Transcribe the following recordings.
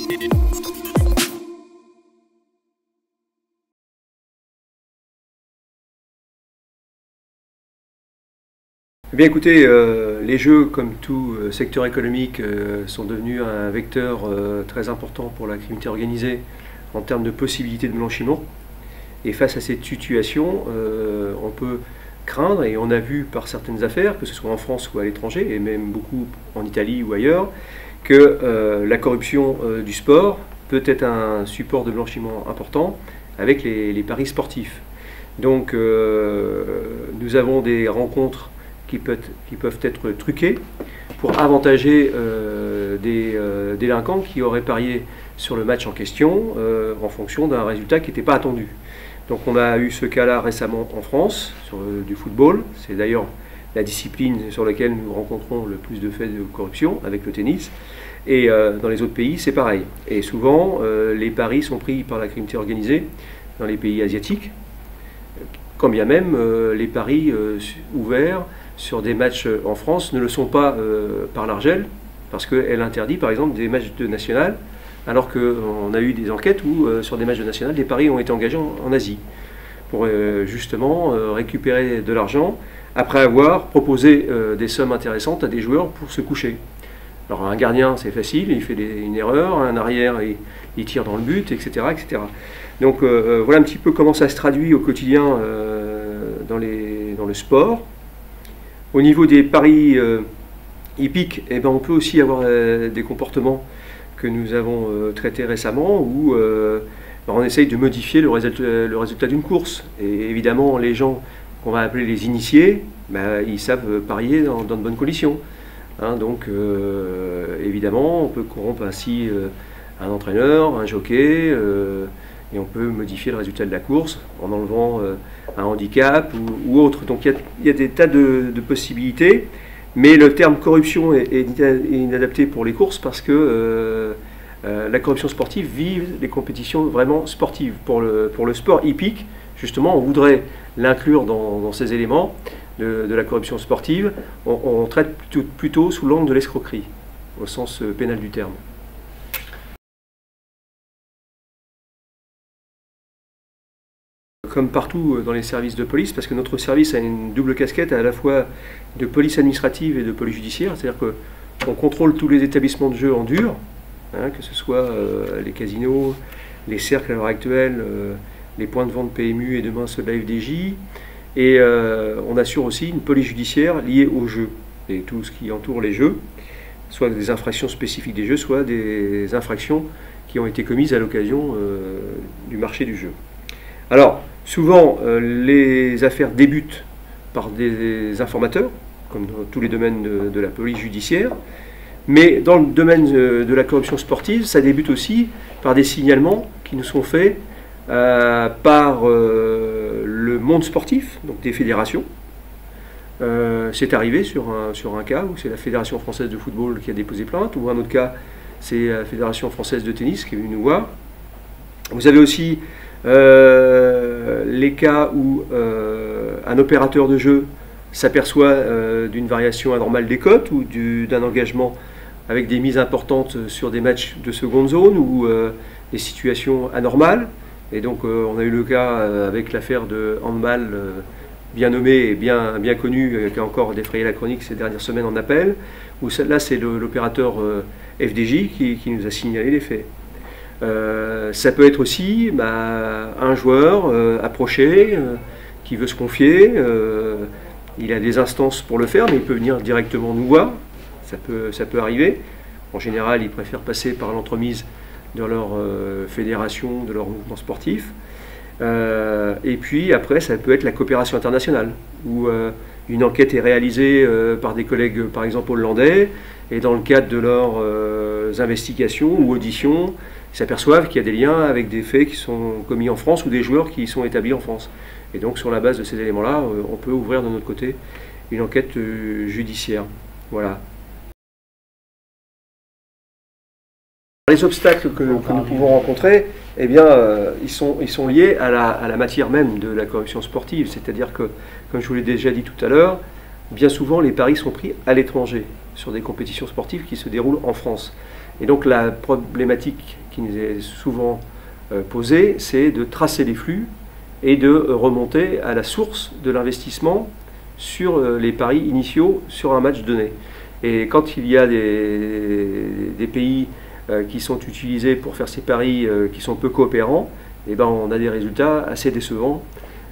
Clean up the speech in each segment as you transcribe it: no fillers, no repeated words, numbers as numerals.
Eh bien écoutez, les jeux, comme tout secteur économique, sont devenus un vecteur très important pour la criminalité organisée en termes de possibilités de blanchiment. Et face à cette situation, on peut craindre, et on a vu par certaines affaires, que ce soit en France ou à l'étranger, et même beaucoup en Italie ou ailleurs, que la corruption du sport peut être un support de blanchiment important avec les paris sportifs. Donc nous avons des rencontres qui peuvent être truqués pour avantager des délinquants qui auraient parié sur le match en question en fonction d'un résultat qui n'était pas attendu. Donc on a eu ce cas-là récemment en France, sur du football. C'est d'ailleurs la discipline sur laquelle nous rencontrons le plus de faits de corruption avec le tennis. Et dans les autres pays, c'est pareil. Et souvent, les paris sont pris par la criminalité organisée dans les pays asiatiques, quand bien même les paris ouverts sur des matchs en France ne le sont pas par l'Argel, parce qu'elle interdit par exemple des matchs de national, alors qu'on a eu des enquêtes où sur des matchs de national, des paris ont été engagés en Asie, pour justement récupérer de l'argent, après avoir proposé des sommes intéressantes à des joueurs pour se coucher. Alors un gardien c'est facile, il fait une erreur, un arrière il tire dans le but, etc. etc. Donc voilà un petit peu comment ça se traduit au quotidien dans le sport. Au niveau des paris hippiques, eh ben, on peut aussi avoir des comportements que nous avons traités récemment où on essaye de modifier le résultat d'une course. Et évidemment, les gens qu'on va appeler les initiés, ben, ils savent parier dans de bonnes conditions. Hein, donc évidemment, on peut corrompre ainsi un entraîneur, un jockey, et on peut modifier le résultat de la course en enlevant un handicap ou autre. Donc il y a des tas de possibilités, mais le terme corruption est inadapté pour les courses parce que la corruption sportive vise les compétitions vraiment sportives. Pour le sport hippique, justement, on voudrait l'inclure dans ces éléments de la corruption sportive. On traite plutôt sous l'angle de l'escroquerie, au sens pénal du terme. Comme partout dans les services de police, parce que notre service a une double casquette à la fois de police administrative et de police judiciaire, c'est-à-dire qu'on contrôle tous les établissements de jeu en dur, hein, que ce soit les casinos, les cercles à l'heure actuelle, les points de vente PMU et demain ceux de la FDJ, et on assure aussi une police judiciaire liée aux jeux et tout ce qui entoure les jeux, soit des infractions spécifiques des jeux, soit des infractions qui ont été commises à l'occasion du marché du jeu. Alors, souvent, les affaires débutent par des informateurs, comme dans tous les domaines de la police judiciaire, mais dans le domaine de la corruption sportive, ça débute aussi par des signalements qui nous sont faits par le monde sportif, donc des fédérations. C'est arrivé sur un cas où c'est la Fédération française de football qui a déposé plainte, ou un autre cas, c'est la Fédération française de tennis qui est venue nous voir. Vous avez aussi les cas où un opérateur de jeu s'aperçoit d'une variation anormale des cotes ou d'un engagement avec des mises importantes sur des matchs de seconde zone ou des situations anormales. Et donc on a eu le cas avec l'affaire de handball bien nommée et bien connue qui a encore défrayé la chronique ces dernières semaines en appel, où là c'est l'opérateur FDJ qui nous a signalé les faits. Ça peut être aussi un joueur approché qui veut se confier, il a des instances pour le faire, mais il peut venir directement nous voir, ça peut arriver. En général, ils préfèrent passer par l'entremise de leur fédération, de leur mouvement sportif. Et puis après, ça peut être la coopération internationale, où une enquête est réalisée par des collègues, par exemple hollandais, et dans le cadre de leurs investigations ou auditions, ils s'aperçoivent qu'il y a des liens avec des faits qui sont commis en France ou des joueurs qui sont établis en France. Et donc sur la base de ces éléments-là, on peut ouvrir de notre côté une enquête judiciaire. Voilà. Les obstacles que nous pouvons rencontrer, eh bien, ils sont liés à la matière même de la corruption sportive. C'est-à-dire que, comme je vous l'ai déjà dit tout à l'heure, bien souvent les paris sont pris à l'étranger, sur des compétitions sportives qui se déroulent en France. Et donc la problématique qui nous est souvent posée, c'est de tracer les flux et de remonter à la source de l'investissement sur les paris initiaux sur un match donné. Et quand il y a des pays qui sont utilisés pour faire ces paris qui sont peu coopérants, eh ben on a des résultats assez décevants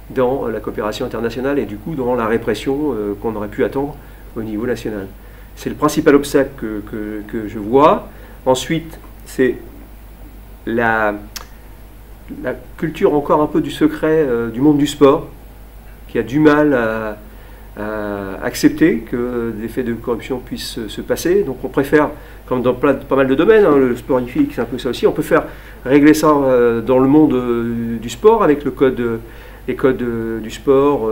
dans la coopération internationale et du coup dans la répression qu'on aurait pu attendre au niveau national. C'est le principal obstacle que je vois. Ensuite, c'est la culture encore un peu du secret du monde du sport, qui a du mal à accepter que des faits de corruption puissent se passer. Donc on préfère, comme dans pas mal de domaines, hein, le sport hippique c'est un peu ça aussi, on peut faire régler ça dans le monde du sport avec les codes du sport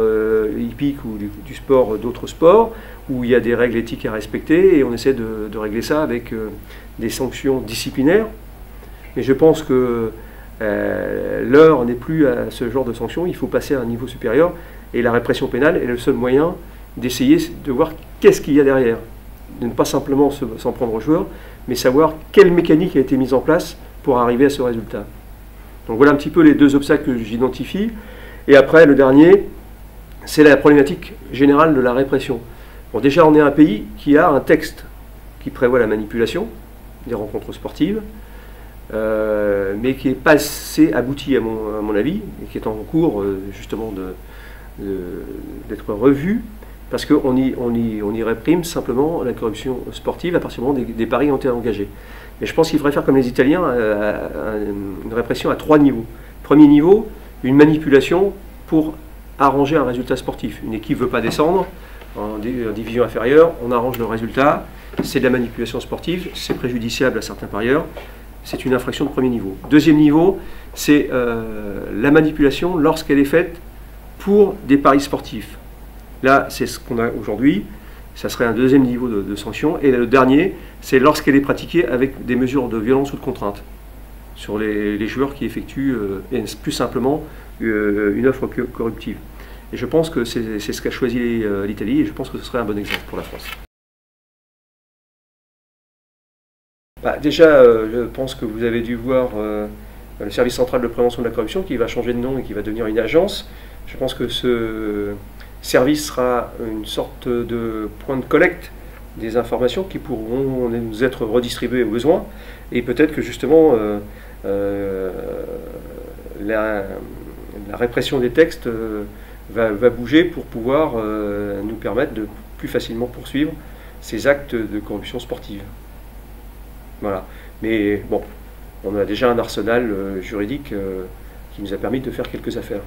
hippique ou du sport d'autres sports, où il y a des règles éthiques à respecter et on essaie de régler ça avec des sanctions disciplinaires. Mais je pense que l'heure n'est plus à ce genre de sanctions, il faut passer à un niveau supérieur et la répression pénale est le seul moyen d'essayer de voir qu'est-ce qu'il y a derrière. De ne pas simplement s'en prendre aux joueurs, mais savoir quelle mécanique a été mise en place pour arriver à ce résultat. Donc voilà un petit peu les deux obstacles que j'identifie. Et après, le dernier, c'est la problématique générale de la répression. Bon, déjà, on est un pays qui a un texte qui prévoit la manipulation des rencontres sportives, mais qui n'est pas assez abouti à mon avis, et qui est en cours justement d'être revu, parce qu'on y réprime simplement la corruption sportive à partir du moment où des paris ont été engagés. Mais je pense qu'il faudrait faire comme les Italiens, une répression à 3 niveaux. Premier niveau, une manipulation pour arranger un résultat sportif. Une équipe ne veut pas descendre en division inférieure, on arrange le résultat, c'est de la manipulation sportive, c'est préjudiciable à certains parieurs, c'est une infraction de premier niveau. Deuxième niveau, c'est la manipulation lorsqu'elle est faite pour des paris sportifs. Là, c'est ce qu'on a aujourd'hui, ça serait un deuxième niveau de sanction. Et le dernier, c'est lorsqu'elle est pratiquée avec des mesures de violence ou de contrainte sur les joueurs qui effectuent plus simplement une offre corruptive. Et je pense que c'est ce qu'a choisi l'Italie et je pense que ce serait un bon exemple pour la France. Déjà, je pense que vous avez dû voir le service central de prévention de la corruption qui va changer de nom et qui va devenir une agence. Je pense que ce service sera une sorte de point de collecte des informations qui pourront nous être redistribuées au besoin. Et peut-être que justement la répression des textes va bouger pour pouvoir nous permettre de plus facilement poursuivre ces actes de corruption sportive. Voilà. Mais bon, on a déjà un arsenal juridique qui nous a permis de faire quelques affaires.